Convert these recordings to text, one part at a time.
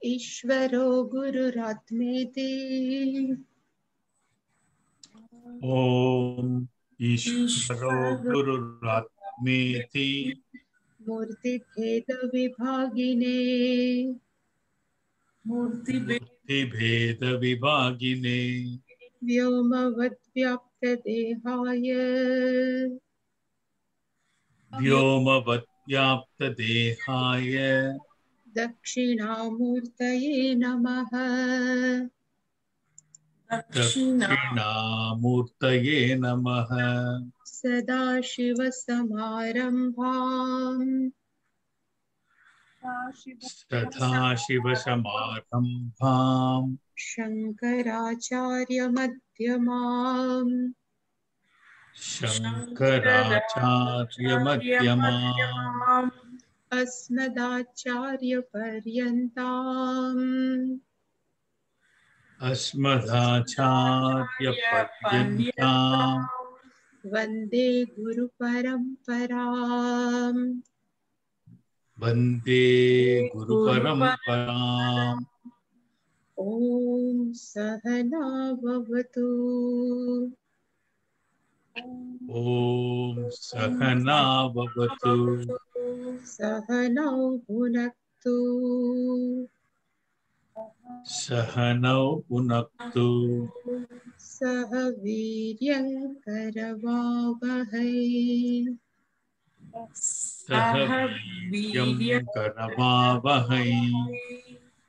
ईश्वरो गुरुरात्मेति ओम ईश्वरो गुरुरात्मेति मूर्तिभेद विभागिने मूर्तिभेद विभागिने व्योमवद्व्याप्त देहाय व्योमवद्व्याप्त देहाय दक्षिणामूर्तये नमः। दक्षिणामूर्तये नमः। सदाशिवसमारम्भाम् सदाशिवसमारम्भाम् शङ्कराचार्यमध्यमाम् शङ्कराचार्यमध्यमाम् अस्मदाचार्यपर्यन्ताम् अस्मदाचार्यपर्यन्ताम् वन्दे गुरुपरम्पराम्। वन्दे गुरुपरम्पराम्। ॐ सहना भवतु ॐ सहना भवतु सहनौ भुनक्तु सहनौ भुनक्तु सह वीर्यङ्करवावहै सह वीर्यं करवावहै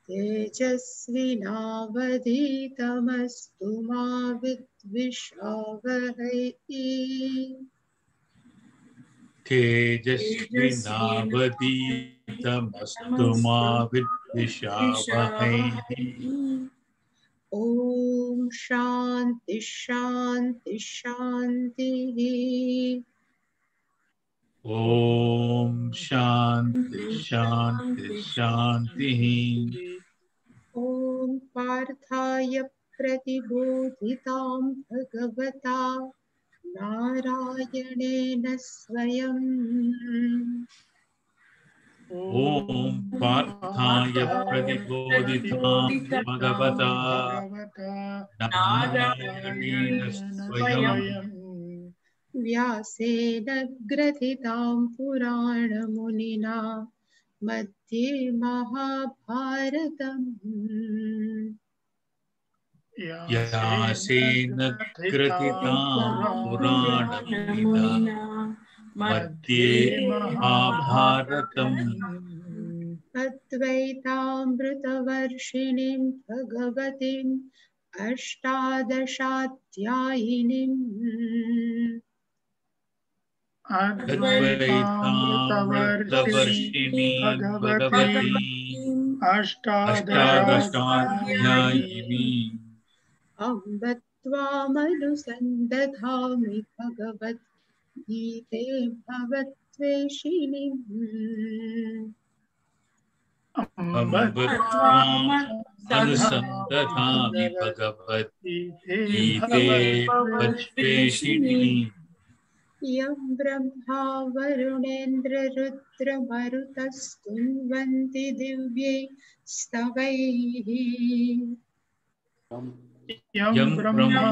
तेजस्विनावधीतमस्तु मा विद्विषावहै तेजस्विनावधीतमस्तु मा विद्विषावहै। ॐ शान्ति शान्ति शान्तिः। ॐ शान्ति शान्ति शान्तिः। ॐ पार्थाय प्रतिबोधितां भगवता नारायणेन स्वयं ॐ पार्थाय प्रतिबोधितां भगवता नारायणेन स्वयं व्यासेन ग्रथितां पुराणमुनिना मध्ये महाभारतम् व्यासेन ग्रथितां पुराणमुनिना मध्ये महाभारतम् अद्वैतामृतवर्षिणीं भगवतीम् अष्टादशाध्यायिनीम् अद्वैतामृतवर्षिणीं भगवतीम् अष्टादशाध्यायिनीम् अम्ब त्वामनुसन्दधामि भगवद्गीते भवद्वेषिणीम् अम्ब त्वामनुसन्दधामि भगवद्गीते भवद्वेषिणीम् यं ब्रह्मा वरुणेन्द्ररुद्रमरुतस्तुन्वन्ति दिव्यै स्तवैः यं ब्रह्मा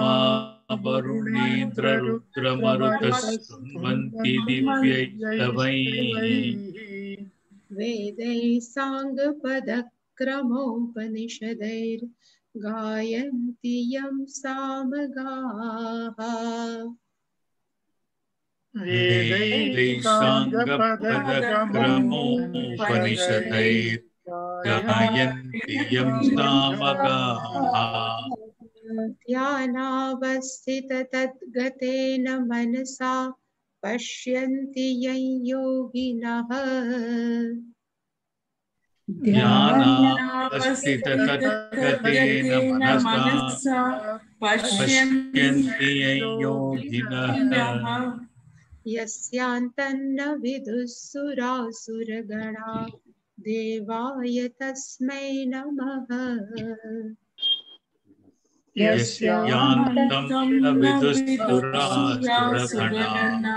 वरुणेन्द्ररुद्रमरुतस्तुन्वन्ति दिव्यैस्तवैः वेदैः साङ्गपदक्रमोपनिषदैर्गायन्ति यं सामगाः वेदैः साङ्गपदक्रमोपनिषदैर्गायन्ति यं सामगाः ध्यानावस्थिततद्गतेन मनसा पश्यन्ति यं योगिनः ध्यानावस्थिततद्गतेन मनसा पश्यन्ति यं योगिनः यस्यान्तन्न विदुः सुरासुरगणा देवाय तस्मै नमः यस्यान्तं न विदुस्तुरासुरगणा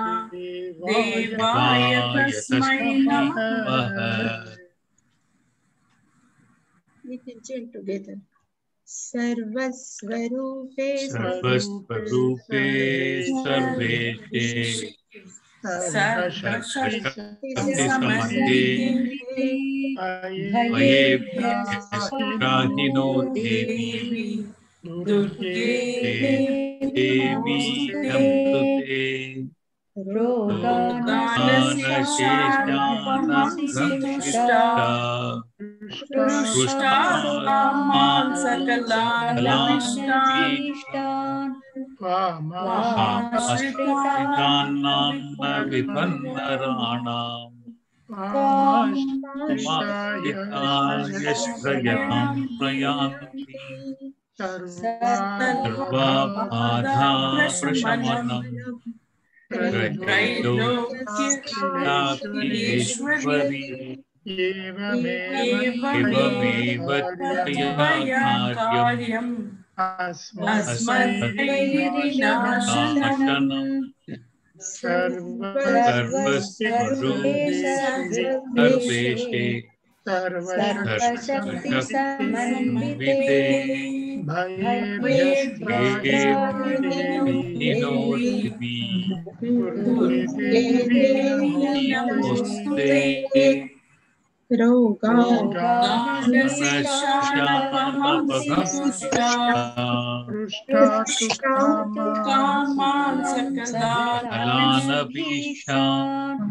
देवाय तस्मै नमः We can chant together. सर्वस्वरूपे सर्वस्वरूपे सर्वेशे सर्वशक्ति समन्विते भयेभ्यस्त्राहिनो देवी दुर्गे देवी नमोस्तुते रोगानशेषानभ्रंशिता पृष्ठात्मान् सकलानभीष्टान् आश्रितान् विपन्नराणाम् आश्रितायश्रयतां प्रयान्ति सर्वबाधा प्रशमनम् त्रैलोक्येश्वरी एवमेव त्वया कार्यम् अस्मद्वैरिनाशनम् सर्वस्वरूपे सर्वेशे सर्वशक्तिसमन्विते भयेभ्यस्त्राहिनो देवी नमोस्तुते पृष्ठात्मान् सकलानभीष्टान्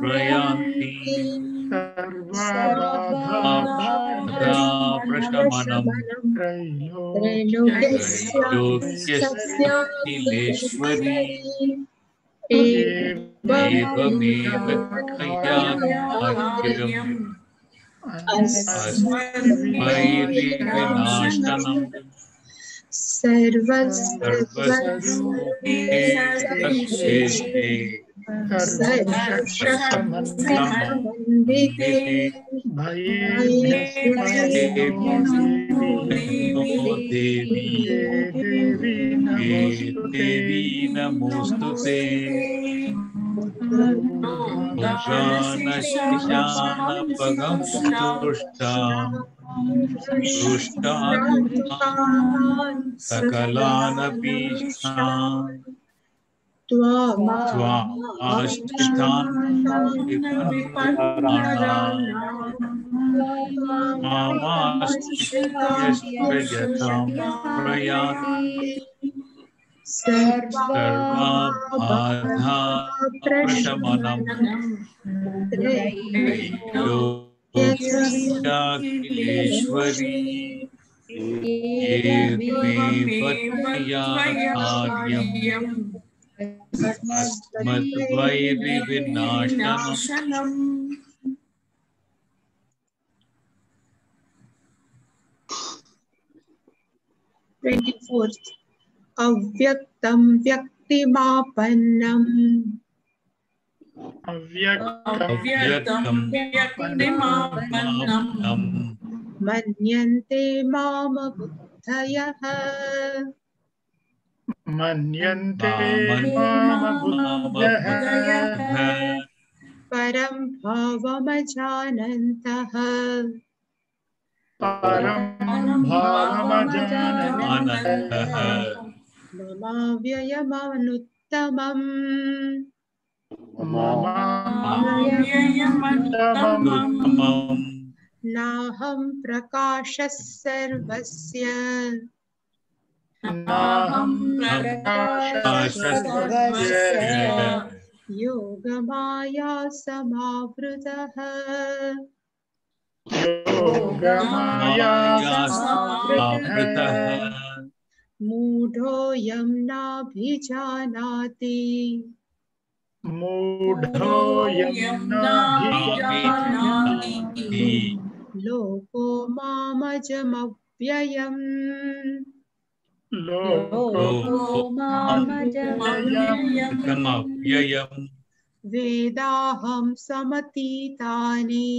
प्रयान्ति सर्वबाधा प्रशमनम् त्रैलोक्येश्वरी एवमेव त्वया कार्यम् अस्मद्वैरिविनाशनम् सर्वस्वरूपे सर्वेशे सर्वशक्तिसमन्विते भयेभ्यस्त्राहिनो देवी देवी नमोस्तुते रोगानशिशानपगं तुष्टात्मान् सकलानभीष्टान् त्वामाश्रितान् विपन्नराणाम् मामाश्रित्यश्रयतां प्रयान्ति सर्वबाधा प्रशमनम् त्रैलोक्येश्वरी एवमेव त्वया कार्यम् अस्मद्वैरिविनाशनम् 24th अव्यक्तं व्यक्तिमापन्नम् अव्यक्तं व्यक्तिमापन्नम् मन्यन्ते माम बुद्धयः परं भावमजानन्तः ममाव्ययमनुत्तमम् नाहं प्रकाशः सर्वस्य योगमाया समावृतः मूढोऽयं नाभिजानाति लोको मामजमव्ययम् वेदाहं समतीतानि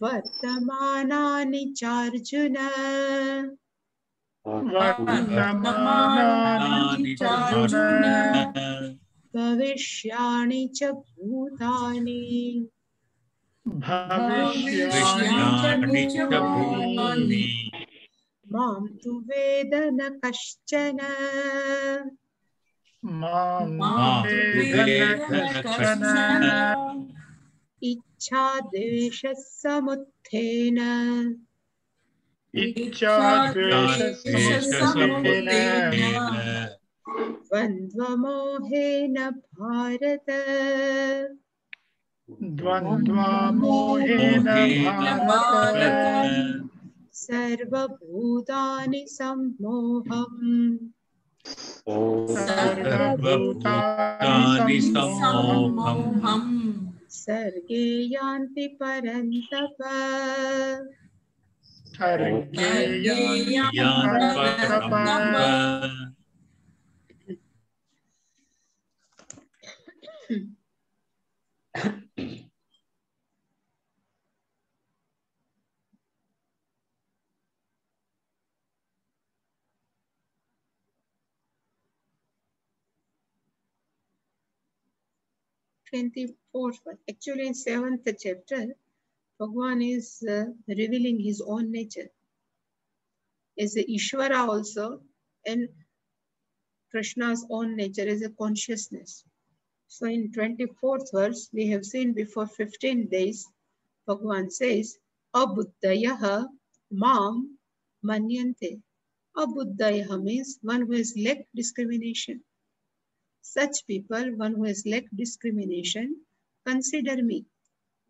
वर्तमानानि चार्जुन वर्तमानानि चार्जुन भविष्याणि च भूतानि भविष्याणि च भूतानि मां तु वेद न कश्चन मां तु वेद न कश्चन इच्छा द्वेषः समुत्थेन इच्छाद्वेषसमुत्थेन द्वन्द्वमोहेन भारत मोहेन भारत सर्वभूतानि सम्मोहम् सर्वभूतानि सम्मोहम् सर्गे यान्ति परन्तप सर्गे यान्त्यपरन्तप 24th one. Actually, in 7th chapter, Bhagavan is revealing his own nature. As a Ishvara also, and Krishna's own nature is a consciousness. So in 24th verse, we have seen before 15 days, Bhagavan says, Abuddhayaha mam manyante. Abuddhayaha means one who has lacked discrimination. Such people, one who has lacked discrimination, consider me.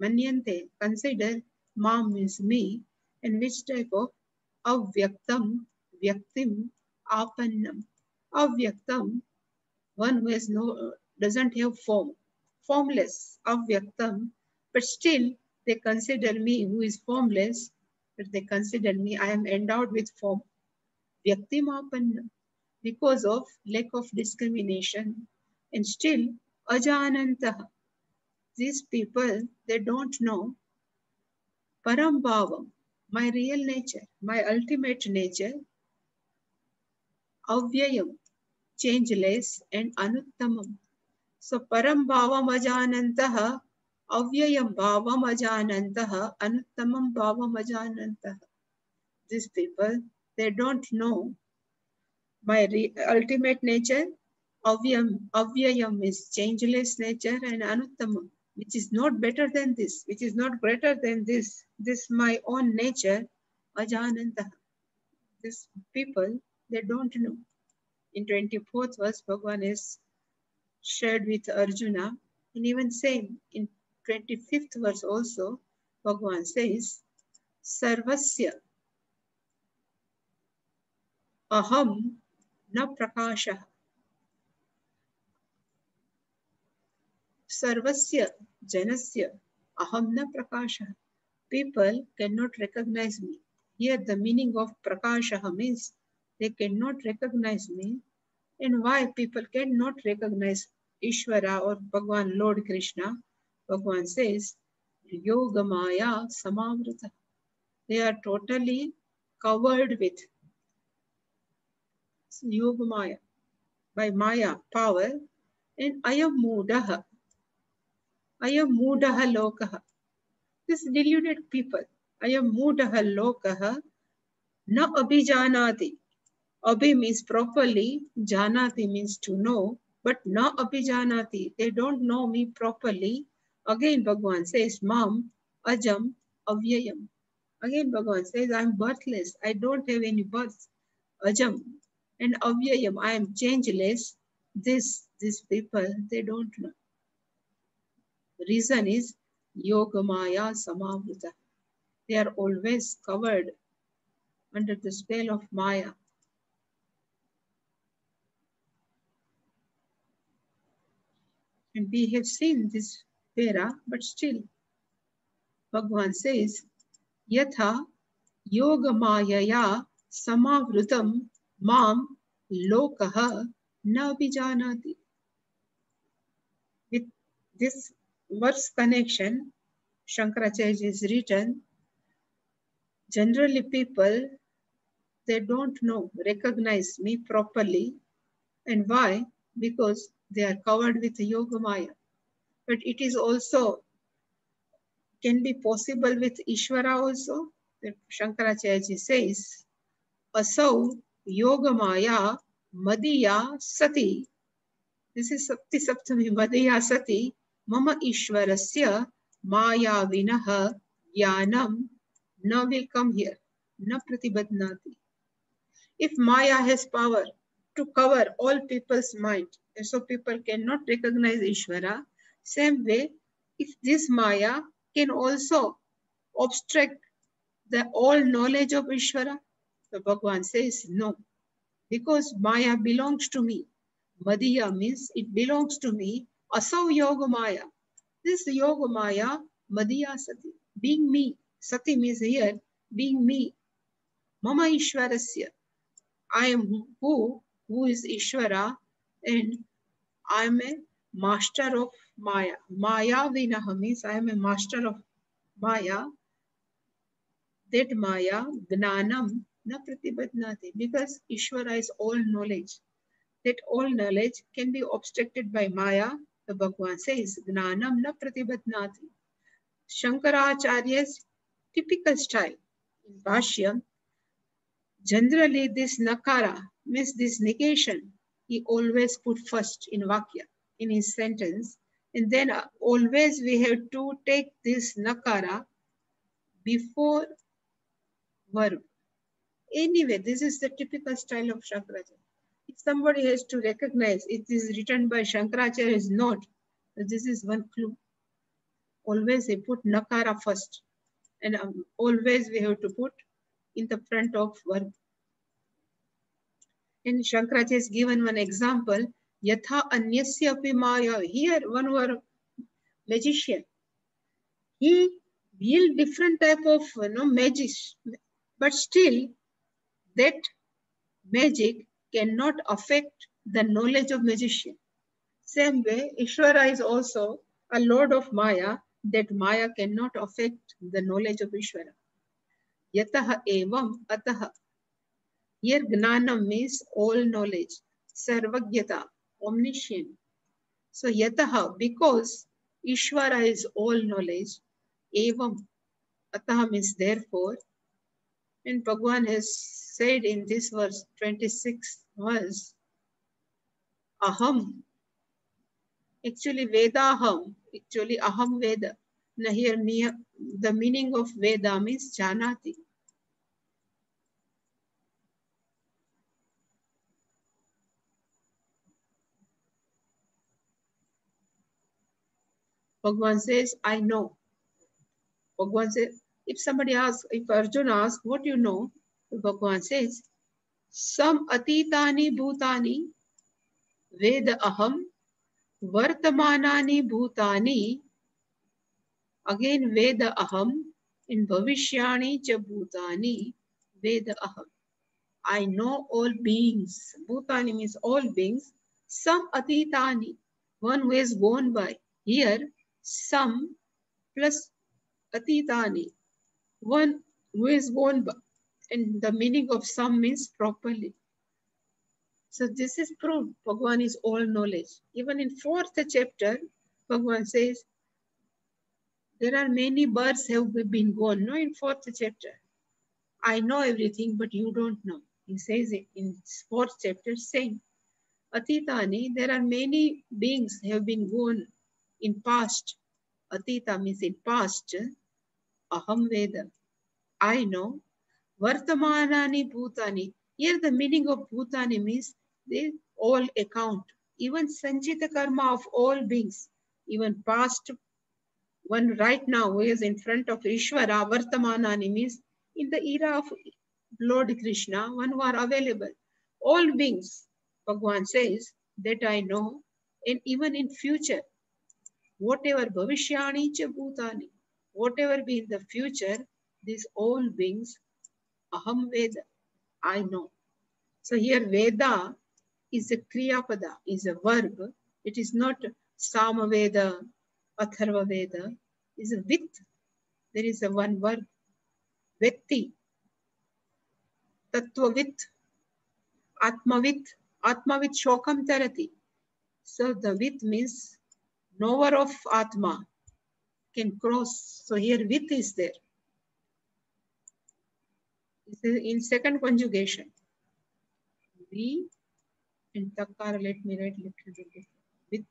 Manyante, consider, mam means me, and which type of avyaktam, vyaktim, apannam. Avyaktam, one who has doesn't have form, formless, avyaktam, but still they consider me who is formless, but they consider me, I am endowed with form. Vyaktim apannam, because of lack of discrimination, and still ajanantah. These people, they don't know Parambhavam, my real nature, my ultimate nature, Avyayam, changeless, and Anuttamam. So Parambhavam ajanantaha, Avyayam bhavam ajanantaha, Anuttamam bhavam ajanantaha. These people, they don't know my ultimate nature. Avyayam is changeless nature, and Anuttamam, which is not better than this, which is not greater than this. This my own nature, ajanantaha. These people, they don't know. In 24th verse, Bhagavan is shared with Arjuna, and even same in 25th verse also, Bhagavan says, Sarvasya aham na prakasha. Sarvasya janasya aham na prakasha. People cannot recognize me. Here the meaning of prakasha means they cannot recognize me. And why people cannot recognize Ishvara or Bhagavan Lord Krishna? Bhagavan says, Yogamaya Samavrita. They are totally covered with Yogamaya, by Maya, power, and Ayam Mudaha Lokaha. This deluded people, Ayam Mudaha Lokaha, Na Abhijanati. Abhi means properly, Janati means to know, but na abhijanati, they don't know me properly. Again Bhagavan says, Mam, Ajam, Avyayam. Again Bhagavan says, I am birthless, I don't have any birth. Ajam and Avyayam, I am changeless. These people, they don't know. The reason is Yogamaya Samavrita. They are always covered under the spell of Maya. And we have seen this para, but still, Bhagavan says, Yatha yoga mayaya samavrutam mam lokaha na vijanati. With this verse connection, Shankaracharya is written, Generally people, they don't know, recognize me properly. And why? Because they are covered with Yoga Maya. But it is also, can be possible with Ishvara also. That Shankaracharya says, Asau Yoga Maya Madhya Sati. This is Sapti Saptami Madhya Sati. Mama Ishvarasya Maya Vinaha Jnanam na will come here. Na Pratibadnati. If Maya has power to cover all people's mind, and so people cannot recognize Ishvara, same way, if this Maya can also obstruct the all knowledge of Ishvara, the Bhagavan says no, because Maya belongs to me. Madhya means it belongs to me. Asau Yoga Maya. This Yoga Maya, Madhya Sati, being me. Sati means here, being me. Mama Ishwarasya. I am who is Ishvara, and I am a master of Maya. Maya Vinaha means I am a master of Maya. That Maya, Gnanam, na pratibadnati, because Ishvara is all knowledge. That all knowledge can be obstructed by Maya. The Bhagavan says, Gnanam na pratibadnati. Shankaracharya's typical style in Bhashyam, generally this nakara means this negation, he always put first in Vakya, in his sentence. And then always we have to take this nakara before verb. Anyway, this is the typical style of Shankaracharya. If somebody has to recognize it is written by Shankaracharya is not, this is one clue. Always they put nakara first, and always we have to put in the front of verb. And Shankaracharya has given one example, yatha anyasya api maya. Here one were magician. He will different type of magic, but still that magic cannot affect the knowledge of magician. Same way, Ishvara is also a lord of Maya, that Maya cannot affect the knowledge of Ishvara. Yataha evam ataha. Here Gnanam means all knowledge. Sarvagyata, omniscient. So Yataha, because Ishvara is all knowledge, evam, ataha means therefore. And Bhagavan has said in this verse, 26th verse, Aham. Actually, Vedaham. Actually, Aham Veda. Now here, the meaning of Veda means Janati. Bhagavan says, I know. Bhagavan says, if somebody asks, if Arjuna asks, what do you know? Bhagavan says, Sam Atitani Bhutani Veda Aham Vartamanani Bhutani. Again, Veda Aham in Bhavishyani Cha Bhutani Veda Aham. I know all beings. Bhutani means all beings. Some atitani, one who is gone by. Here, some plus atitani, one who is gone by. And the meaning of some means properly. So this is proved. Bhagavan is all knowledge. Even in 4th chapter, Bhagavan says, there are many births have been gone. No, in 4th chapter. I know everything, but you don't know. He says it in 4th chapter, saying, Atitani, there are many beings have been gone in past. Atita means in past. Aham Veda. I know. Vartamanani Bhutani. Here the meaning of Bhutani means they all account. Even Sanchita Karma of all beings. Even past one right now who is in front of Ishvara, Vartamanani means in the era of Lord Krishna, one who are available. All beings, Bhagavan says, that I know, and even in future, whatever Bhavishyani cha Bhutani, whatever be in the future, these all beings, Aham Veda, I know. So here Veda is a Kriya Pada, is a verb. It is not Sama Veda, Atharva Veda, is a with. There is a one verb, Vetti. Tattvavit, Atmavit, Atmavit Shokam Tarati. So the vit means knower of Atma can cross. So here vit is there. This is in second conjugation. V and Takara, let me write little bit. With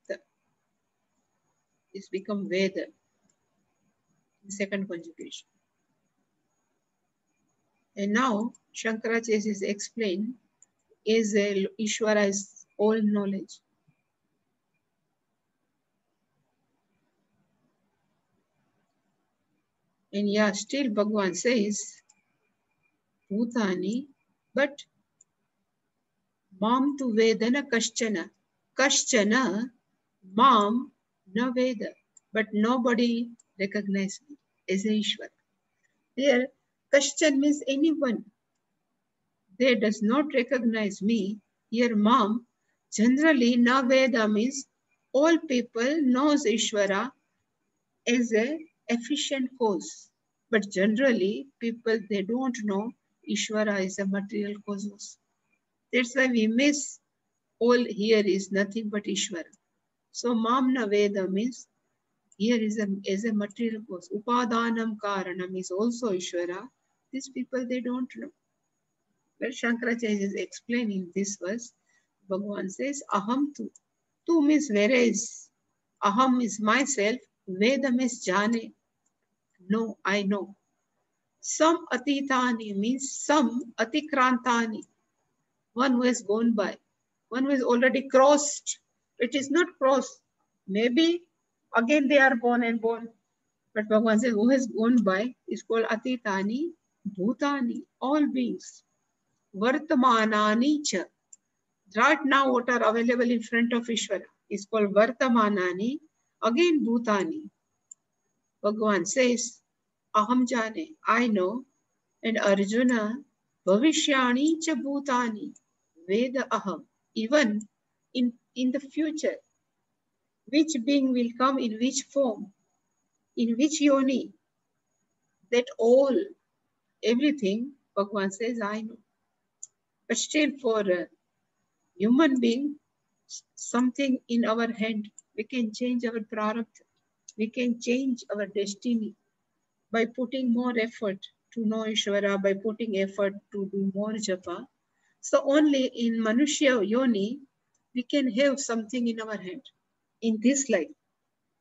this become Veda in second conjugation. And now Shankaracharya is explained is Ishvara is all knowledge. And yeah, still Bhagavan says Bhutani, but Mam tu Vedana Kaschana. Kaschana, Mam na Veda. But nobody recognizes me as a Ishvara. Here, Kaschan means anyone. They does not recognize me. Here, Mam, generally, na Veda means all people knows Ishvara as a efficient cause. But generally, people, they don't know Ishvara is a material cause. That's why we miss all here is nothing but Ishvara. So Mamna Veda means here is a material cause. Upadanam Karanam is also Ishvara. These people, they don't know. But Shankaracharya is explaining this verse. Bhagavan says, Aham tu. Tu means whereas. Aham is myself. Veda means jane. No, I know. Some atitani means some atikrantani. One who has gone by. One who has already crossed. It is not crossed. Maybe again they are born and born. But Bhagavan says, who has gone by is called atitani, bhutani, all beings. Vartamanani cha. Right now what are available in front of Ishvara is called Vartamanani, again bhutani. Bhagavan says, Aham jane, I know, and Arjuna, Bhavishyani cha bhutani, Veda aham, even in the future, which being will come in which form, in which yoni, that all, everything, Bhagavan says, I know. But still for a human being, something in our hand, we can change our prarabdha, we can change our destiny by putting more effort to know Ishvara, by putting effort to do more japa. So only in Manushya Yoni, we can have something in our hand in this life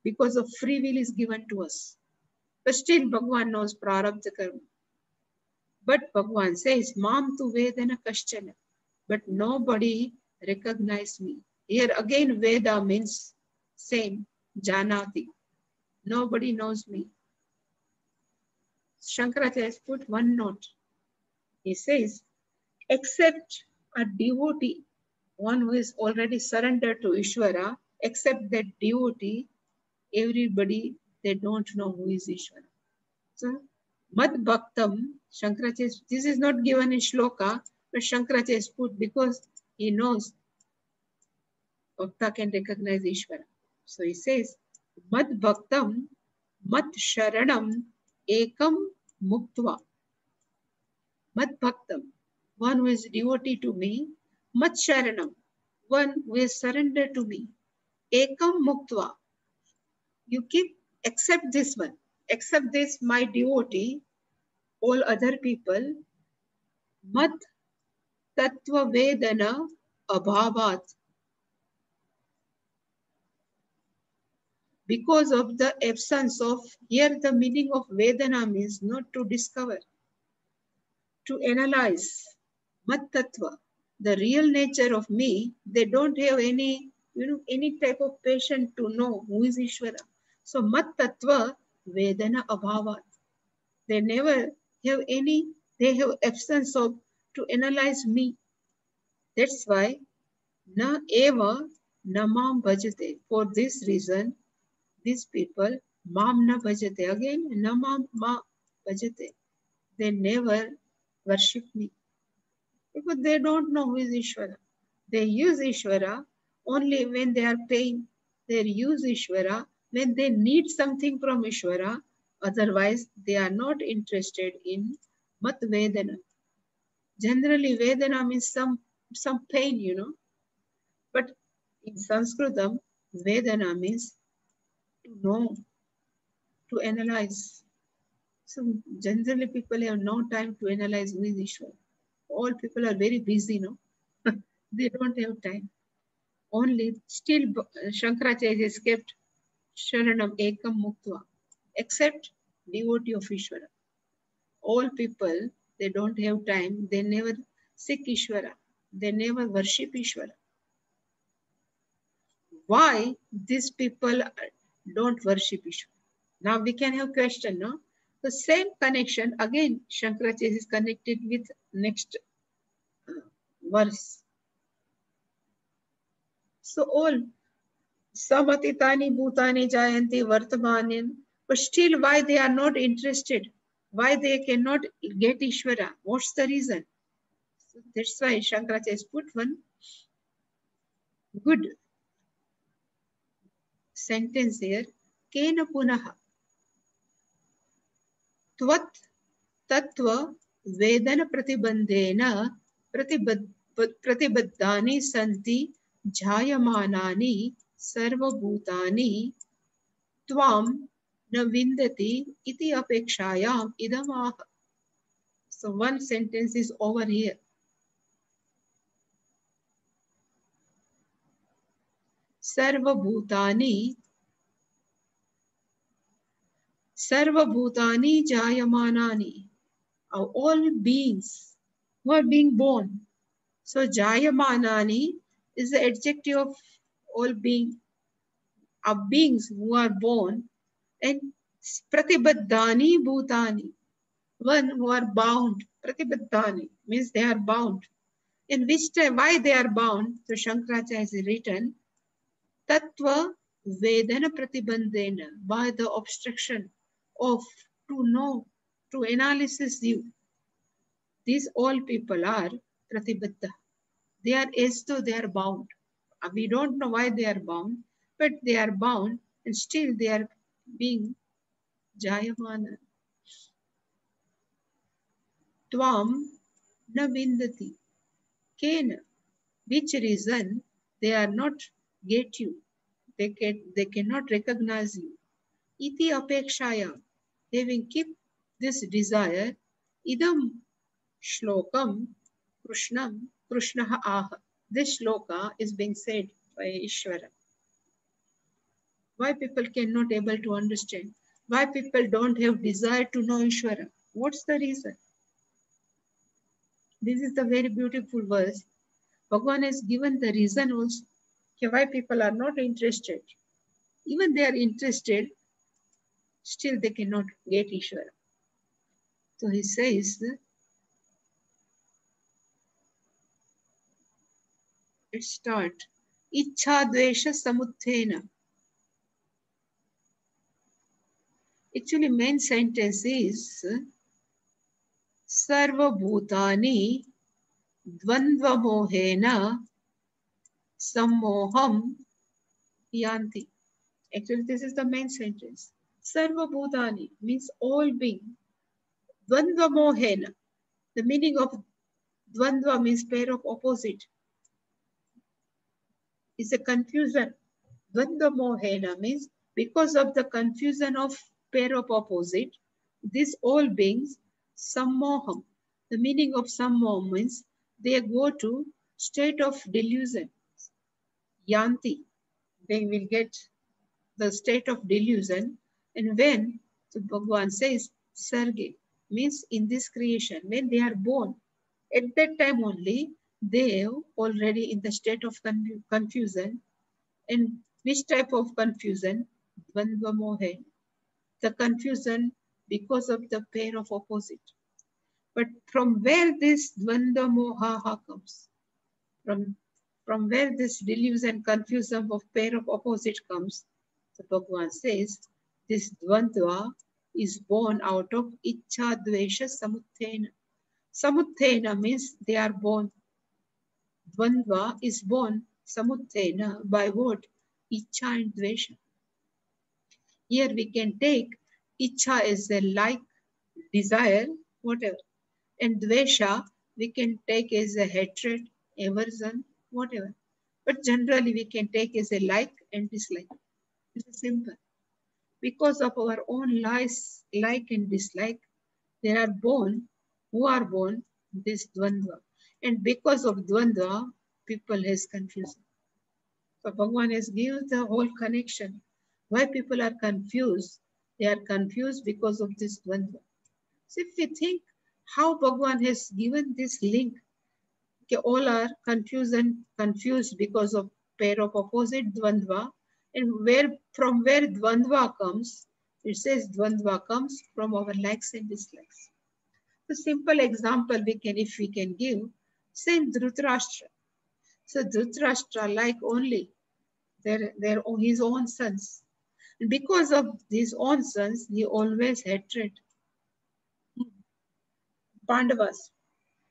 because of free will is given to us. But still Bhagavan knows prarabdha karma. But Bhagavan says, Mam tu Vedana Kaschana. But nobody recognizes me. Here again Veda means same, Janati. Nobody knows me. Shankaracharya has put one note. He says, except a devotee, one who is already surrendered to Ishvara, except that devotee, everybody, they don't know who is Ishvara. So, Mad Bhaktam, Shankaracharya, this is not given in shloka, but Shankaracharya has put because he knows Bhakta can recognize Ishvara. So he says, Mad Bhaktam, Mat Sharanam, Ekam Muktva. Mad Bhaktam, one who is devotee to me, Mat Sharanam, one who is surrendered to me, Ekam Muktva. You keep, accept this one, accept this, my devotee, all other people, Mat Tattva Vedana Abhavat. Because of the absence of, here the meaning of Vedana means not to discover, to analyze. Mat Tattva, the real nature of me, they don't have any, any type of patience to know who is Ishvara. So Mat Tattva Vedana Abhavat. They never have any, they have absence of to analyze me. That's why na eva namam bhajate. For this reason, these people mam na bhajate. Again, namam ma bhajate. They never worship me. Because they don't know who is Ishvara. They use Ishvara only when they are paying. They use Ishvara when they need something from Ishvara. Otherwise, they are not interested in Mat Vedana. Generally, Vedana means some pain, you know. But in Sanskritam, Vedana means to know, to analyze. So generally people have no time to analyze who is Ishwar. All people are very busy, no? They don't have time. Only still Shankaracharya has kept Sharanam Ekam Muktva, except devotee of Ishvara. All people, they don't have time, they never seek Ishvara, they never worship Ishvara. Why these people don't worship Ishvara? Now we can have question, no? The same connection, again, Shankaracharya is connected with next verse. So all samatitani bhutani jayanti vartamanin, but still why they are not interested? Why they cannot get Ishvara? What's the reason? So that's why Shankaracharya has put one good sentence here. Kena punaha tvat tattva vedana pratibandhena प्रतिबद्धानि सन्ति जायमानानि सर्वभूतानि त्वां न विन्दति इति अपेक्षायाम् इदमाह. So one sentence is over here. सर्वभूतानि जायमानानि, all beings who are being born. So jayamanani is the adjective of all beings who are born, and pratibaddhani bhutani, one who are bound. Pratibaddhani means they are bound. In which time, why they are bound? So Shankaracharya has written tattva vedana pratibandhena, by the obstruction of to know, to analysis you. These all people are pratibaddha. They are as though they are bound. We don't know why they are bound, but they are bound and still they are being jayamana. Tvam na vindati. Kena. Which reason they are not get you? They cannot recognize you. Iti apekshaya. They will keep this desire. Idam shlokam Krishna aha. This shloka is being said by Ishvara. Why people cannot able to understand? Why people don't have desire to know Ishvara? What's the reason? This is the very beautiful verse. Bhagavan has given the reason also why people are not interested. Even they are interested, still they cannot get Ishvara. So he says, let's start. Ichha dvesha samuthena. Actually, main sentence is Sarva bhutani dvandva mohena sammoham yanti. Actually, this is the main sentence. Sarva bhutani means all being. Dvandva mohena. The meaning of dvandva means pair of opposite. It's a confusion. Dvandva mohena means because of the confusion of pair of opposite, these all beings sammoham. The meaning of sammoham means they go to state of delusion. Yanti. They will get the state of delusion. And when, so Bhagavan says, Sarge, means in this creation, when they are born, at that time only, they are already in the state of confusion. And which type of confusion? Dvandva mohe. The confusion because of the pair of opposite. But from where this dvandva moha comes? From where this delusion, confusion of pair of opposite comes? So Bhagavan says, this dvandva is born out of ichha dvesha samuthena. Samuthena means they are born. Dvandva is born samuthena by what? Ichha and dvesha. Here we can take ichha as a like, desire, whatever. And dvesha we can take as a hatred, aversion, whatever. But generally we can take as a like and dislike. It's simple. Because of our own lies, like and dislike, they are born, who are born, this dvandva. And because of dvandva, people has confusion. So Bhagavan has given the whole connection. Why people are confused? They are confused because of this dvandva. So if we think how Bhagavan has given this link, okay, all are confused because of pair of opposite dvandva, and from where dvandva comes, it says dvandva comes from our likes and dislikes. The simple example if we can give, same Dhritarashtra. So Dhritarashtra like only his own sons. And because of his own sons, he always hatred Pandavas.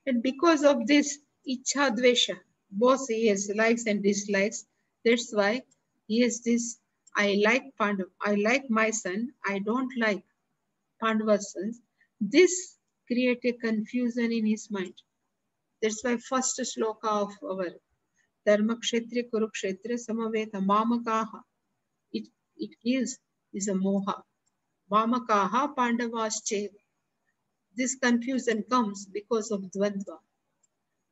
And because of this Ichha Dvesha, both he has likes and dislikes, that's why he has this, I like my son, I don't like Pandava's sons. This creates a confusion in his mind. That's why first shloka of our Dharma Kshetra Kurukshetra Samaveta Mamakaha, it is a moha. Mamakaha Pandavasche. This confusion comes because of dvandva.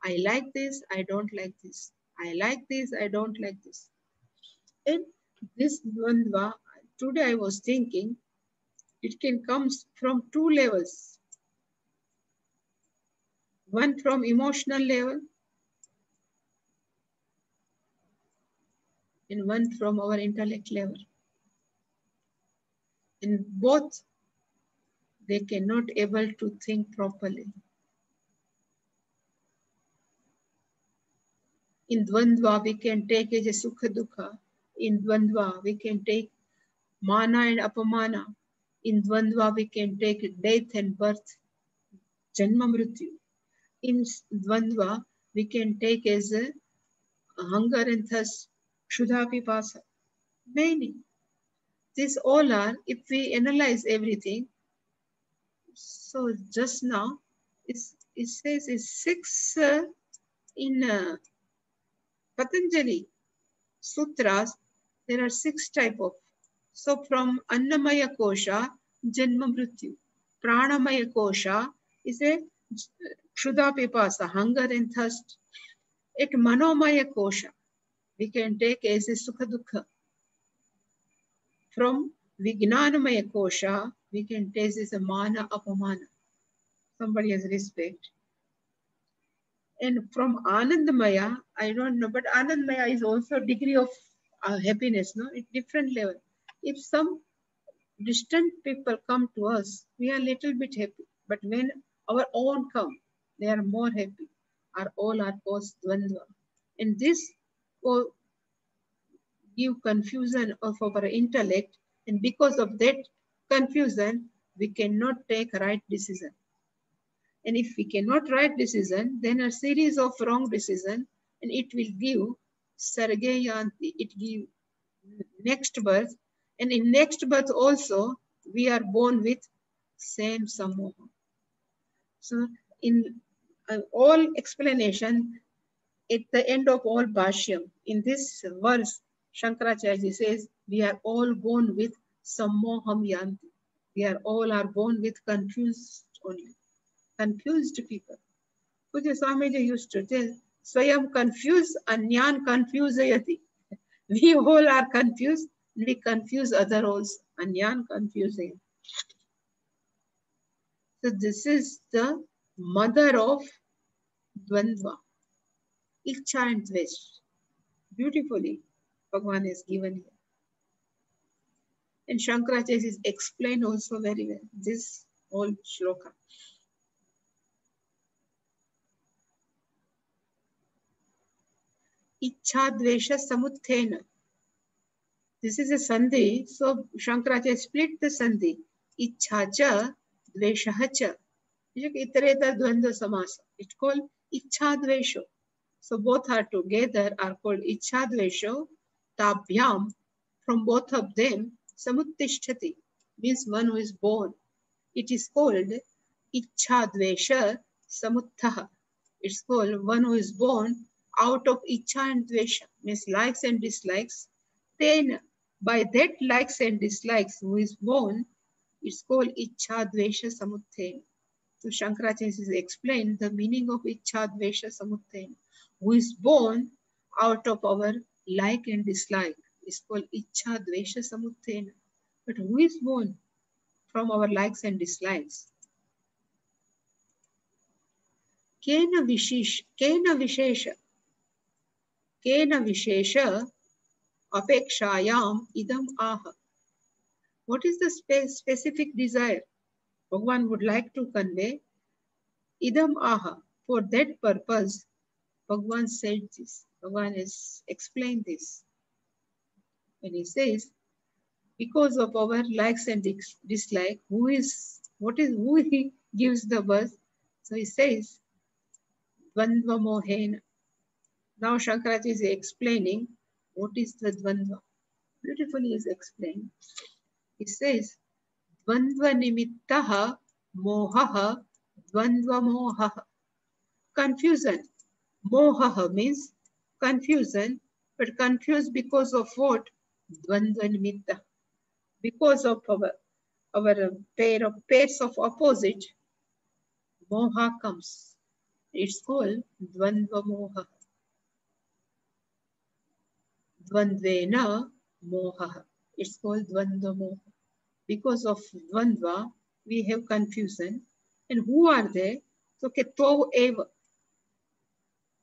I like this, I don't like this. I like this, I don't like this. And this dvandva, today I was thinking, it can come from two levels. One from emotional level and one from our intellect level. In both, they cannot able to think properly. In dvandva, we can take as a sukha dukha. In dvandva, we can take mana and apamana. In dvandva, we can take death and birth, janma mrityu. In dvandva, we can take as a hunger and thirst, kshuddha pipasa. Many. These all are, if we analyze everything, so just now, it says it's 6 in Patanjali sutras, there are 6 type of. So from Annamaya Kosha, Janma Mrityu. Pranamaya Kosha is a Kshuddha Pipasa, hunger and thirst. At Manomaya Kosha, we can take as a Sukha Dukha. From Vijnanamaya Kosha, we can take as a Mana Apamana. Somebody has respect. And from Anandamaya, I don't know, but Anandamaya is also a degree of happiness, no? It's different level. If some distant people come to us, we are a little bit happy. But when our own come, they are more happy. All are post dvandva. And this will give confusion of our intellect. And because of that confusion, we cannot take right decision. And if we cannot right decision, then a series of wrong decision, and it will give sargayanti, it give next birth. And in next birth also, we are born with same samoha. So in all explanation, at the end of all bhashyam, in this verse, Shankaracharya says, we are all born with samoham yanti. We are all born with confused only. Confused people. Puja Swamiji used to tell, Swayam confused, Anyan confusayati. We all are confused, we confuse other also. Anyan confusayati. So this is the mother of Dvandva. Ichha and Dvesh. Beautifully, Bhagavan is given here. And Shankaracharya is explained also very well, this whole shloka. Ichha dvesha samuthena. This is a sandhi. So Shankaracharya split the sandhi. Ichha cha dvesha cha. Itareta dvandva samasa. It's called ichha dvesho. So both are together are called ichha dvesho. Tabhyam. From both of them, samuttishtati means one who is born. It is called ichha dvesha samuttha. It's called one who is born out of Icha and Dvesha, means likes and dislikes. Then, by that likes and dislikes, who is born, it's called Icha Dvesha Samutthena. So Shankaracharya has explained the meaning of Icha Dvesha Samutthena. Who is born out of our like and dislike is called Icha Dvesha Samutthena. But who is born from our likes and dislikes? Kena Vishesha Apekshayam Idam Aha. What is the specific desire Bhagavan would like to convey? Idam Aha. For that purpose, Bhagavan said this. Bhagavan has explained this. And he says, because of our likes and dislike, who he gives the birth? So he says, Dvandva Mohena. Now Shankaracharya is explaining what is the Dvandva. Beautifully is explained. He says, Dvandva nimittaha mohaha dvandva mohaha. Confusion. Mohaha means confusion, but confused because of what? Dvandva nimitta. Because of our pairs of opposite, moha comes. It's called dvandva moha. Dvandvena moha. It's called dvandva moha. Because of dvandva, we have confusion. And who are they? So, keto eva.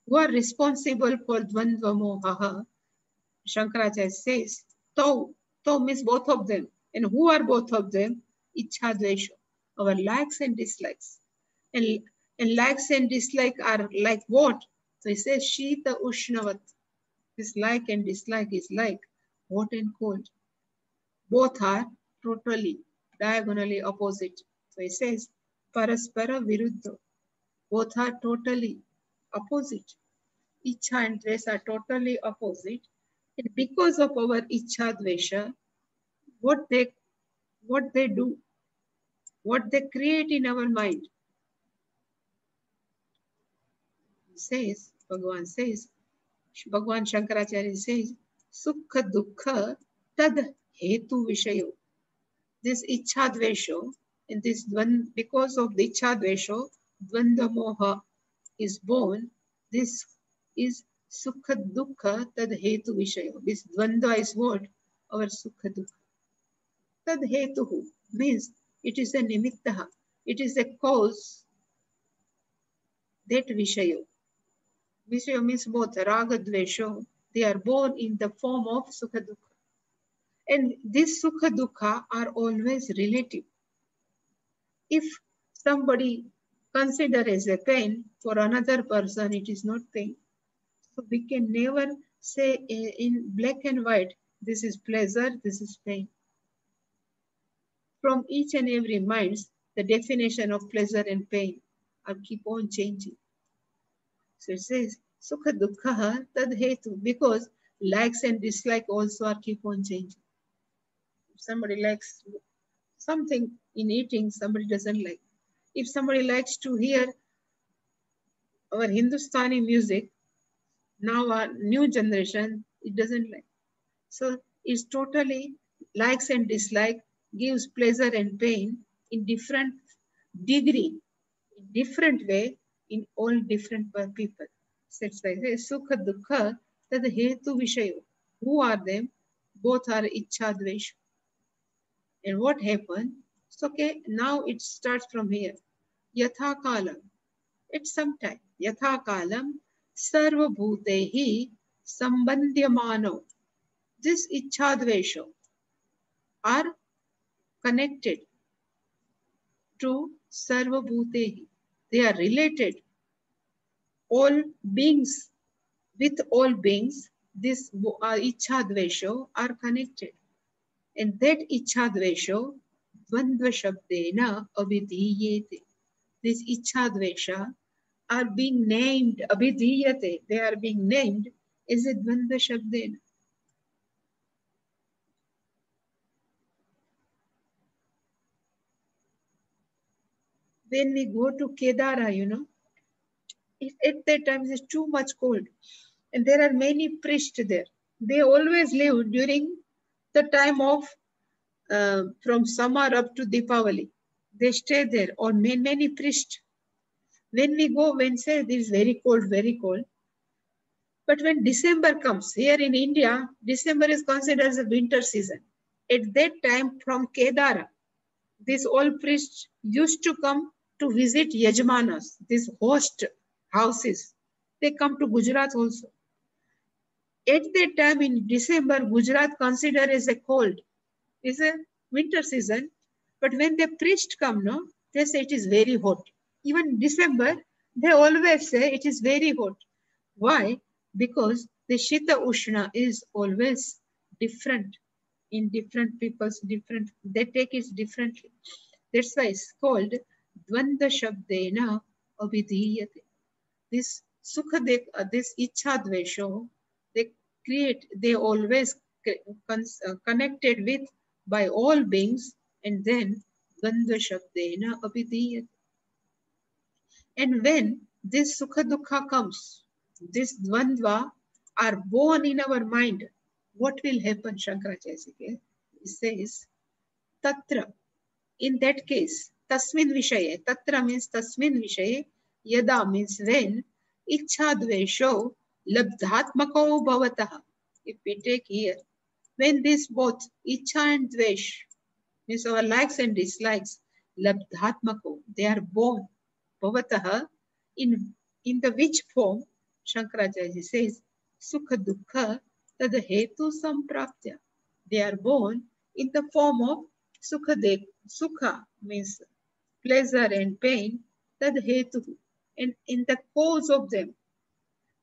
Who are responsible for dvandva moha? Shankaracharya says, to means both of them. And who are both of them? Icha dvesha, our likes and dislikes. And likes and dislike are like what? So he says, Shita Ushnavat. This like and dislike is like hot and cold. Both are totally, diagonally opposite. So he says, Paraspara Viruddha. Both are totally opposite. Icha and Dvesha are totally opposite. And because of our Icha Dvesha, what they do, what they create in our mind. Says, Bhagavan Shankaracharya says, Sukha Dukkha Tad Hetu Vishayo. This Icha Dvesho, and this because of the Icha Dvesho, Dvandva Moha is born. This is Sukha Dukkha Tad Hetu Vishayo. This Dvandva is what? Our Sukha Dukkha. Tad Hetuhu means it is a nimittaha. It is a cause. That Vishayo. Vishayo means both Raga Dvesho. They are born in the form of Sukha Dukkha. And this Sukha Dukkha are always relative. If somebody consider as a pain, for another person it is not pain. So we can never say in black and white, this is pleasure, this is pain. From each and every mind, the definition of pleasure and pain are keep on changing. So it says, Sukha Dukkha Tad Hetu, because likes and dislike also are keep on changing. If somebody likes something in eating, somebody doesn't like. If somebody likes to hear our Hindustani music, now our new generation, it doesn't like. So it's totally likes and dislike, gives pleasure and pain in different degree, in different way, in all different people. So it's like Sukha Dukkha Tad Hetu Vishayo. Who are them? Both are Icha Dvesha. And what happened? So okay, now it starts from here. Yatha Kalam. It's sometime. Yatha Kalam Sarva Bhutehi Sambandhyamano. This Icha Dvesha are connected to Sarva Bhutehi. They are related. All beings, with all beings, this Icha Dvesha are connected. And that Icha Dvesha, Dvandva Shabdena Abhidhiyate. This Icha Dvesha are being named, Abhidhiyate, they are being named as a Dvandva Shabdena. When we go to Kedara, At that time it is too much cold, and there are many priests there. They always live during the time of from summer up to Deepavali. They stay there, or many priests. When we go, when say it is very cold, very cold. But when December comes, here in India, December is considered as a winter season. At that time, from Kedara, these old priests used to come to visit Yajmanas, these host houses. They come to Gujarat also. At that time in December, Gujarat considered as a cold. It's a winter season. But when the priest come, no, they say it is very hot. Even December, they always say it is very hot. Why? Because the Shita Ushna is always different in different people's different, they take it differently. That's why it's called Dvanda Shabdena Abhidhiyate. This Sukha, this Ichha Dvesho, they always connected with by all beings, and then Dvanda Shabdena Abhidhiyate. And when this Sukha Dukha comes, this Dvandva are born in our mind, what will happen, Shankaracharya says, Tatra, in that case, Tasmin Vishaye, Tatra means Tasmin Vishaye, Yada means when, Ichha Dvesho, Labdhatmako Bhavataha. If we take here, when this both Ichha and Dvesh, means our likes and dislikes, Labdhatmako, they are born, Bhavataha, in the which form, Shankaracharya says, Sukha Dukkha tad hetu sampraptya. They are born in the form of Sukha means pleasure and pain, tad hetu, and in the cause of them.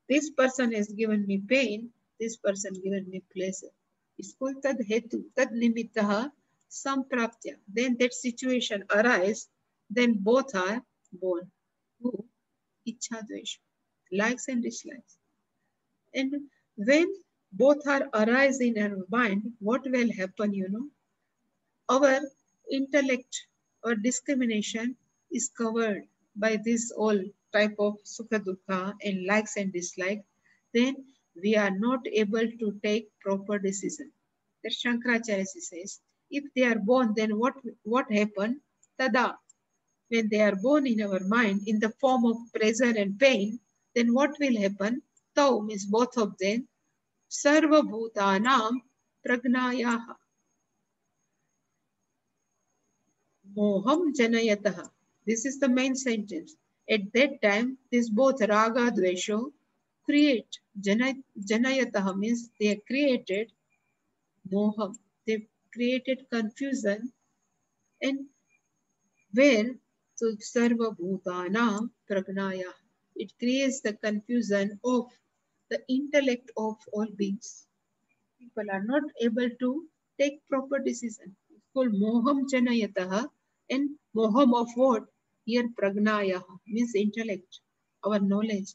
This person has given me pain, this person given me pleasure. It's called tad hetu, tad nimittaha sampraptya. Then that situation arises, then both are born. Who? Ichha dvesha, likes and dislikes. And when both are arise in our mind, what will happen, Our intellect or discrimination is covered by this all type of sukha dukkha and likes and dislikes. Then we are not able to take proper decision. That Shankaracharya says, if they are born, then what happened? Tada, when they are born in our mind in the form of pleasure and pain, then what will happen? Tau means both of them. Sarva bhutanam pragnayaha. Moham janayataha. This is the main sentence. At that time, this both raga dvesho create. Janayataha means they created moham. They created confusion, and where so sarva bhutanam pragnaya. It creates the confusion of the intellect of all beings. People are not able to take proper decision. It's called moham janayataha, and moham of what? Here pragnaya means intellect, our knowledge.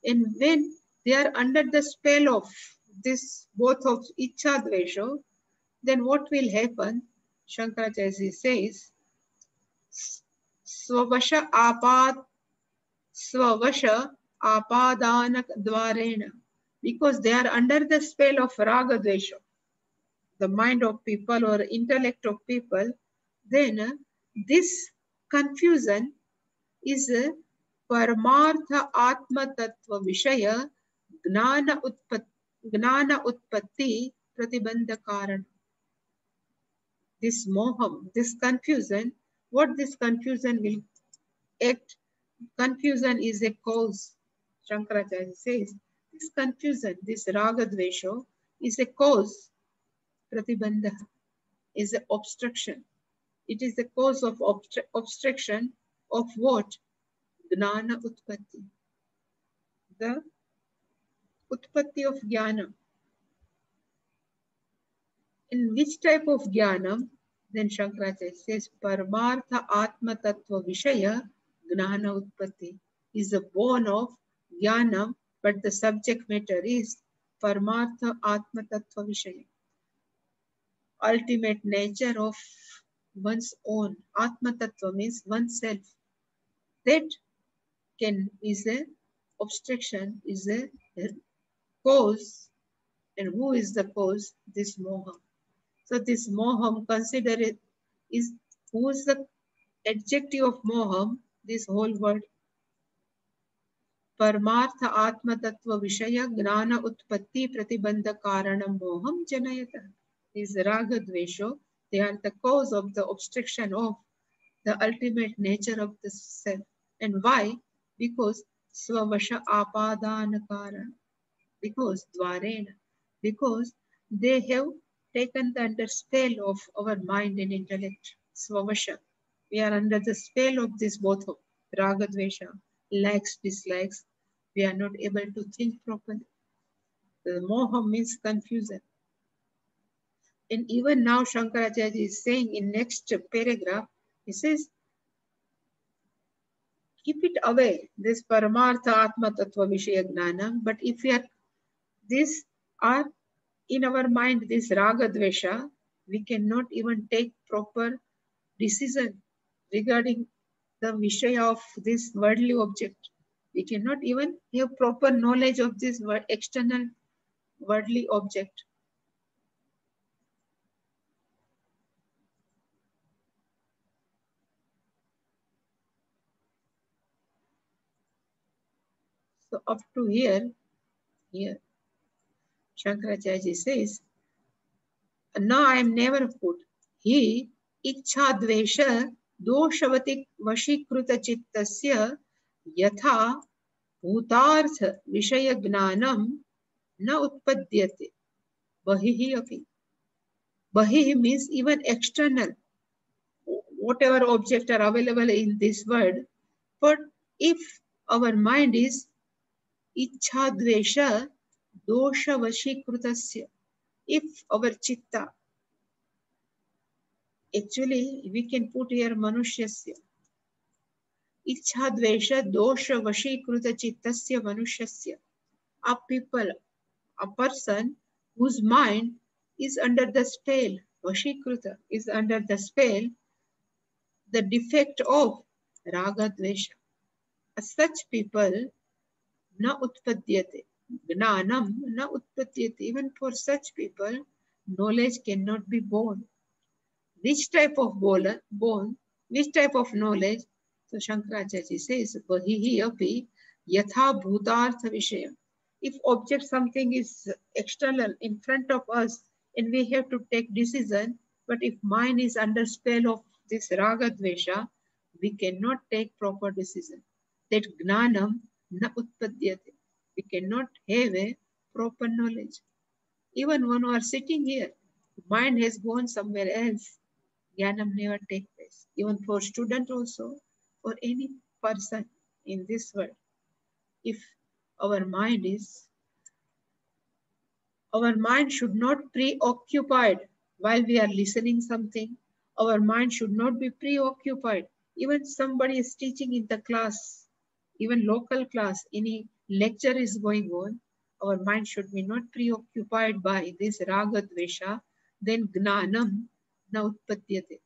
And when they are under the spell of this both of ichha dvesha, then what will happen? Shankaracharya says, Swavasha apadana dvarena, because they are under the spell of raga dvesha, the mind of people or intellect of people, then this confusion is paramartha atma tattva vishaya gnana utpatti pratibandha karana. This moham, this confusion, what this confusion will act? Confusion is a cause. Shankaracharya says, this confusion, this raga dvesha is a cause. Pratibandha is an obstruction. It is the cause of obstruction of what? Gnana utpatti. The utpatti of jnana. In which type of jnana? Then Shankaracharya says, Paramartha Atma Tattva Vishaya Gnana Utpatti is the born of jnana, but the subject matter is Paramartha Atma Tattva Vishaya. Ultimate nature of one's own. Atma Tattva means oneself. That is a obstruction, is a cause. And who is the cause? This moha. So this moham, consider it, is who is the adjective of moham? This whole word. Paramartha atma tattva vishaya gnana utpatti pratibandha karanam moham janayata. These raga dvesho, they are the cause of the obstruction of the ultimate nature of the self. And why? Because svavasha apadana karan. Because dvarena. Because they have taken the under spell of our mind and intellect. Svavasha. We are under the spell of this both of raga dvesha, likes, dislikes. We are not able to think properly. The moha means confusion. And even now Shankaracharya is saying in next paragraph, he says, keep it away, this paramartha atma tattva vishaya gnana. But if we are, these are in our mind, this raga dvesha, we cannot even take proper decision regarding the vishaya of this worldly object. We cannot even have proper knowledge of this external worldly object. So up to here, Shankaracharya says, now I am never put. He ichha dvesha doshavati vashikruta chittasya yatha bhutartha vishaya gnanam na utpadyate. Bahihi api. Bahihi means even external. Whatever objects are available in this world. But if our mind is ichha dvesha dosha vashikrutasya, if our chitta, actually we can put here manushyasya, ichha dvesha dosha vashikruta chittasya manushyasya, a people, a person whose mind is under the spell, vashikruta is under the spell, the defect of raga dvesha. Such people na utpadyate. Gnanam na utpadyate. Even for such people, knowledge cannot be born. Which type of born? Which type of knowledge? So Shankaracharya says, Bahihi api yatha bhutartha vishaya. If object something is external in front of us and we have to take decision, but if mind is under spell of this raga dvesha, we cannot take proper decision. That gnanam na utpadyate. We cannot have a proper knowledge. Even when we are sitting here, mind has gone somewhere else. Jnanam never takes place. Even for student also, for any person in this world. If our mind should not preoccupied while we are listening something. Our mind should not be preoccupied. Even somebody is teaching in the class, even local class, any lecture is going on, our mind should be not preoccupied by this raga dvesha, then gnanam na utpadyate.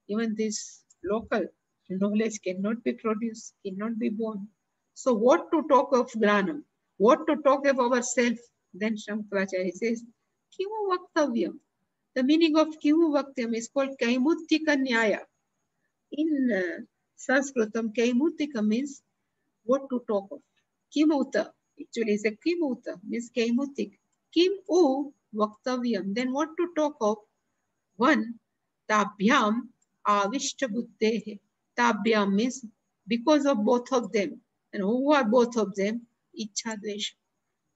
Even this local knowledge cannot be produced, cannot be born. So what to talk of gnanam? What to talk of ourselves? Then Shankaracharya says, kimu vaktavyam. The meaning of kimu vaktavyam is called kaimuttika nyaya. In Sanskritam, kaimuttika means what to talk of. Kimuta, actually is a kimuta, means kaimutik. Kim u vaktavyam, then what to talk of? One, tabhyam avishta buddhehe. Tabhyam means because of both of them. And who are both of them? Ichha dvesha.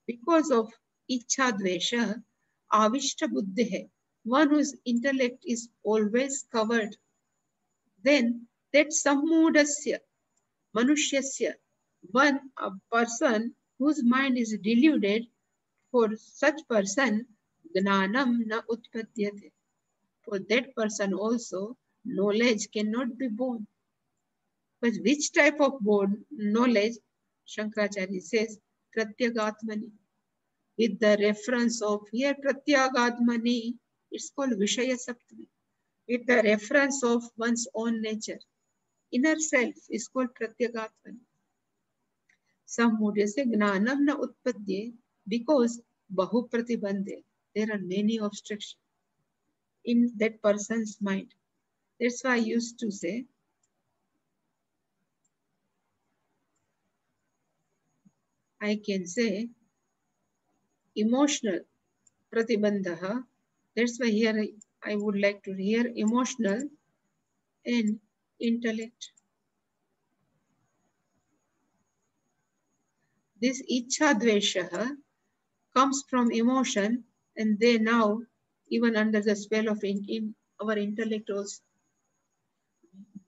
Because of ichha dvesha, avishta buddhehe, one whose intellect is always covered. Then that sammudasya, manushyasya, one a person whose mind is deluded, for such person, gnanam na utpadyate. For that person also, knowledge cannot be born. But which type of born knowledge? Shankaracharya says, pratyagatmani. With the reference of here, pratyagatmani, it's called Vishaya Saptami. With the reference of one's own nature. Inner self is called pratyagatmani. Some would say gnanam na utpadye because bahu pratibandhe. There are many obstructions in that person's mind. That's why I used to say, I can say emotional pratibandha. That's why here I would like to hear emotional and intellect. This ichha dvesha comes from emotion, and they now even under the spell of in our intellect also.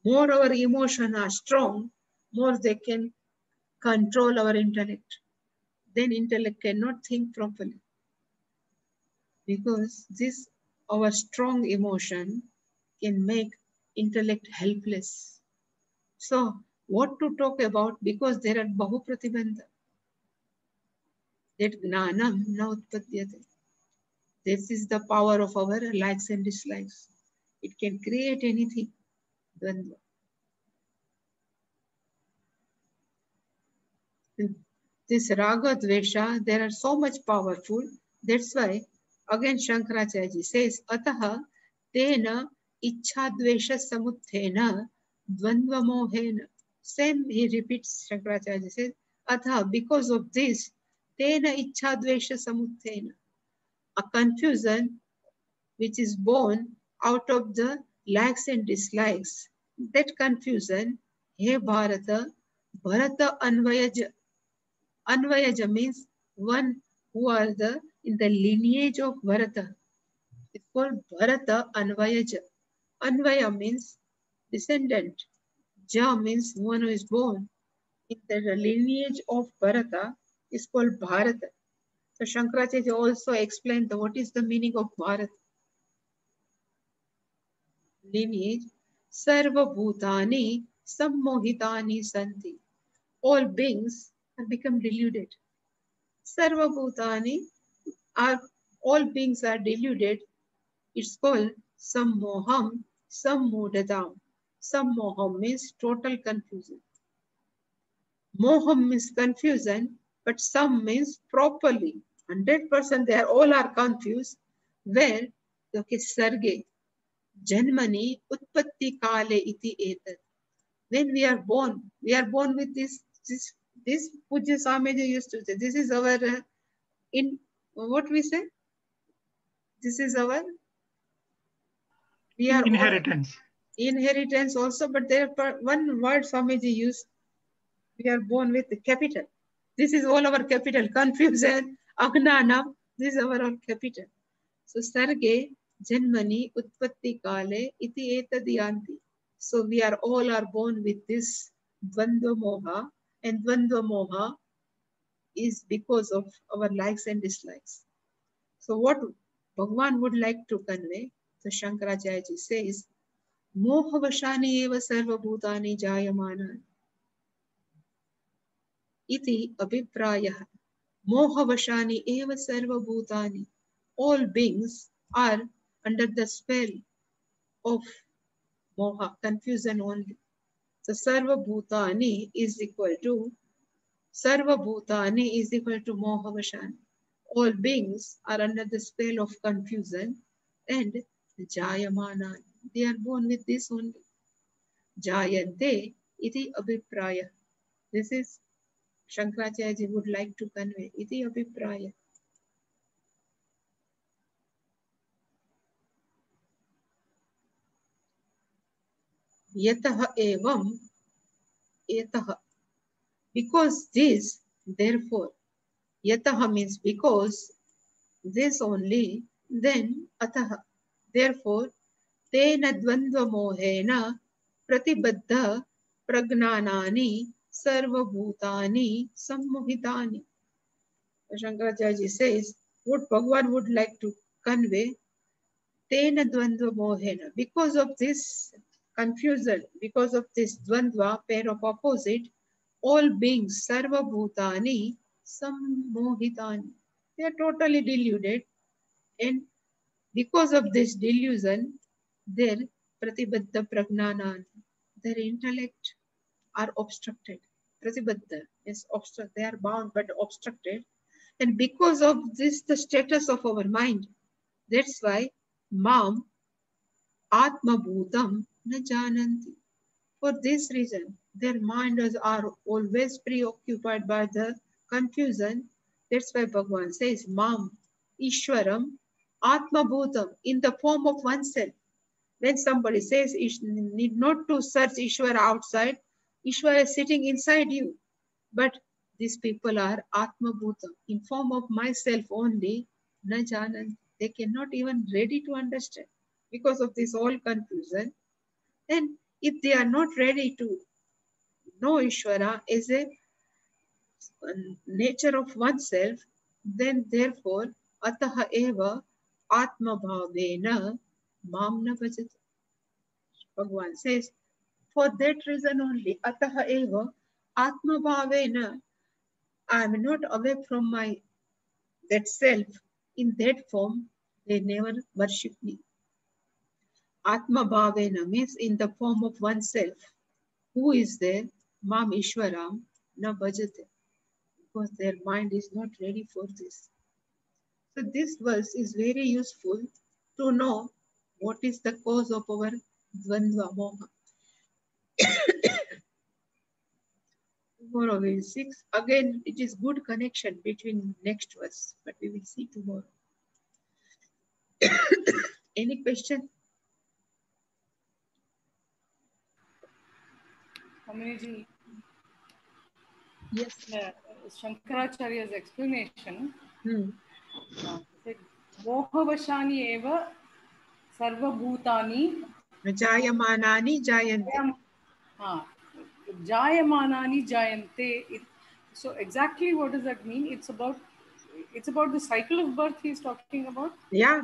More our emotion are strong, more they can control our intellect. Then intellect cannot think properly because this our strong emotion can make intellect helpless. So what to talk about? Because there are bahu pratibandha. That gnanam na utpadyate. This is the power of our likes and dislikes. It can create anything. Dvandva. This raga dvesha, they are so much powerful. That's why again Shankaracharya says, Ataha tena ichha dvesha samuthena dvandva mohena. Same he repeats, Shankaracharya says, Ataha, because of this, tena ichha dvesha samuthena. A confusion which is born out of the likes and dislikes. That confusion, he Bharata, Bharata Anvayaja. Anvayaja means one who are in the lineage of Bharata. It's called Bharata Anvayaja. Anvaya means descendant. Ja means one who is born in the lineage of Bharata is called Bharata. So Shankaracharya also explained what is the meaning of Bharata. Lineage. Sarva Bhutani Sammohitani Santi. All beings have become deluded. Sarva Bhutani are all beings are deluded. It's called Sammoham, Sammodadam. Sammoham means total confusion. Moham means confusion, but some means properly. 100% they are all are confused. Where, okay, Sarge, Janmani, Utpatti Kale iti etat. When we are born with this Pujya Swamiji used to say, this is our, in what we say? This is our, we are all Inheritance. Inheritance also, but there one word Swamiji used, we are born with the capital. This is all our capital, confusion, agnana, this is our all capital. So Sarge, Janmani, Utpatti Kale, iti etadiyanti. So we are all are born with this Dvandva Moha, and Dvandva Moha is because of our likes and dislikes. So what Bhagavan would like to convey, so Shankaracharya says, Mohavashani eva sarva bhutani jayamana iti abhiprayah. Mohavashani eva sarva bhutani. All beings are under the spell of moha, confusion only. So sarva bhutani is equal to mohavashani. All beings are under the spell of confusion and jayamana. They are born with this only. Jayante iti abhipraya. This is Shankaracharya would like to convey. Iti abhipraya. Yataha evam etaha. Because this, therefore, yataha means because, this only, then ataha. Therefore, tena dvandva mohena pratibadha pragnanani sarva bhutani sammohitani. Shankaracharya says, what Bhagavan would like to convey, tena dvandva mohena, because of this confusion, because of this dvandva, pair of opposite, all beings, sarva bhutani sammohitani. They are totally deluded, and because of this delusion, their pratibadha pragnanani, their intellect are obstructed. Pratibadda is obstruct. They are bound but obstructed. And because of this, the status of our mind. That's why Mam Atma Bhutam na jananti. For this reason, their minds are always preoccupied by the confusion. That's why Bhagavan says, Mam, Ishwaram, Atma Bhutam, in the form of oneself. When somebody says, need not to search Ishwara outside, Ishwara is sitting inside you. But these people are Atma Bhutam, in form of myself only, na janan. They cannot even ready to understand because of this all confusion. And if they are not ready to know Ishvara as a nature of oneself, then therefore ataha eva atma bhavena mamna bhajat. Bhagavan says, for that reason only, ataha eva atma bhavena, I am not away from my that self in that form, they never worship me. Atma bhavena means in the form of oneself. Who is there? Mam Ishwaram na bhajate. Because their mind is not ready for this. So this verse is very useful to know what is the cause of our dvandva moha. Tomorrow we will see. Again, it is good connection between next verse, but we will see tomorrow. Any question? Aminiji, Yes. Shankaracharya's explanation Hmm. Mohavashani eva sarvabhutani Jayamanani jayante. Jayamanani jayante. So exactly what does that mean? It's about the cycle of birth he's talking about. Yeah.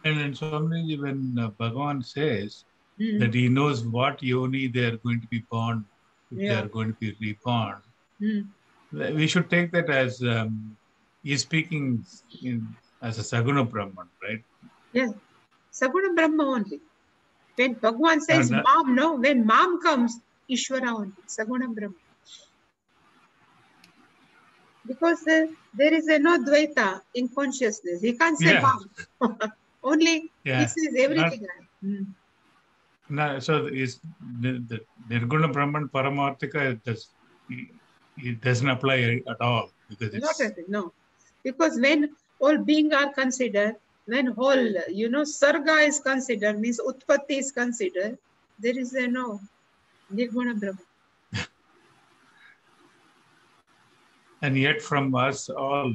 And so when Bhagavan says that he knows what yoni they are going to be born, if they are going to be reborn, we should take that as he's speaking as a Saguna Brahman, right? Yes. Saguna Brahma only. When Bhagavan says Mam, no, when Mam comes, Ishvara only, Saguna Brahma. Because there is no Dvaita in consciousness. He can't say Mam. Only he says everything. So is the Nirguna Brahman Paramarthika, it doesn't apply at all because it's no. Because when all beings are considered, when whole Sarga is considered, means Utpatti is considered, there is no Nirguna Brahman. And yet from us all,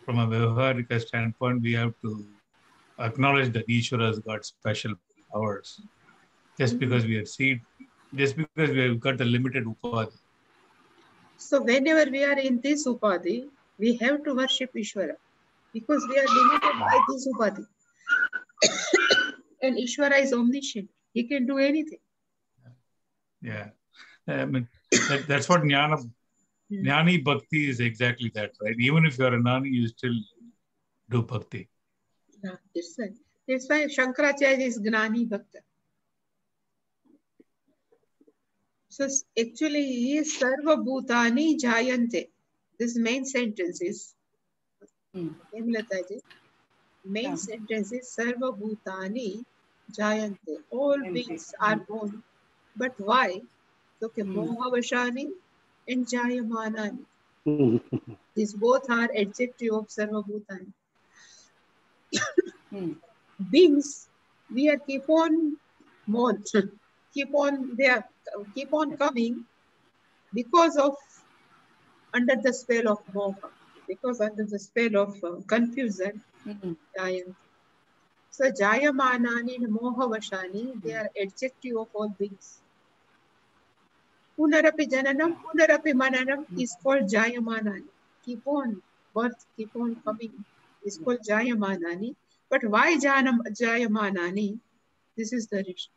from a Vyavaharika standpoint, we have to acknowledge that Ishvara has got special powers. Just because we have got the limited upadhi. So whenever we are in this upadhi, we have to worship Ishvara because we are limited by this upadhi. And Ishvara is omniscient. He can do anything. Yeah. I mean, that's what Jnani Bhakti is exactly that, right? Even if you're a Jnani, you still do Bhakti. Yeah, that's why Shankaracharya is Gnani Bhakta. So actually, he is Sarva Bhutani Jayante. This main sentence is main sentence is Sarva Bhutani Jayante. All beings are born. But why? So, Mohavashani and Jayamanani. These both are adjective of Sarva Bhutani. Beings, we are keep on coming because of under the spell of moha, because under the spell of confusion. So Jayamanani and Mohavashani, they are adjective of all beings. Punarapi Jananam, Punarapi Mananam is called Jayamanani. Keep on birth, keep on coming is called Jayamanani. But why Jayamanani? This is the reason.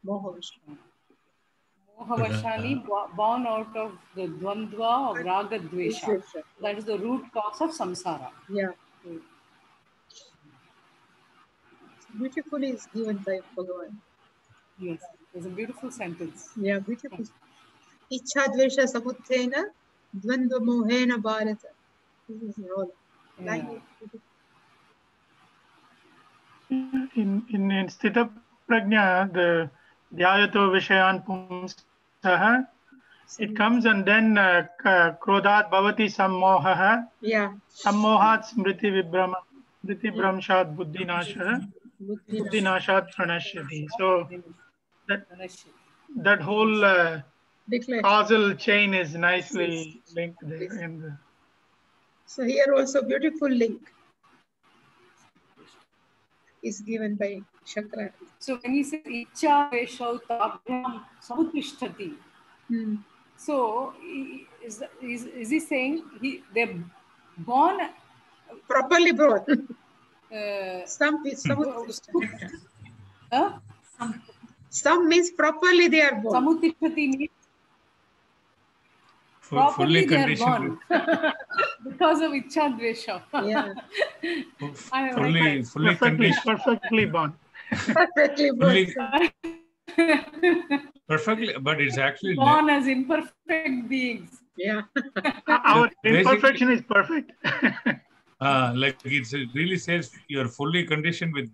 Mohavashani. Mohavashani, born out of the Dvandva of Raga Dvesha. That is the root cause of samsara. Yeah. beautifully is given by Bhagavan. Yes, it's a beautiful sentence. Yeah, beautiful. Ichha dvesha samuthena dvandva mohena bharata. This is all. Yeah. In Sthita Prajna, the Dhyayato Vishayan Pumsaha, it comes and then Krodhat Bhavati Sammohaha, Yeah. Sammohat Smriti Vibramshat Buddhi Nasha, Buddhi Nashat Pranashyati. So that whole causal chain is nicely linked there. In the... So here also beautiful link is given by Shankara. So when he says Icha Veshau Tabhyam Samutishtati, so is he saying they're born properly born? Some means properly they are born. Samutishtati means properly they are born because of Icha Dvesha. Yeah. Fully conditioned. Perfectly born. Perfectly born. Perfectly, but it's actually born as imperfect beings. Yeah. Our imperfection is perfect. Like it really says you're fully conditioned with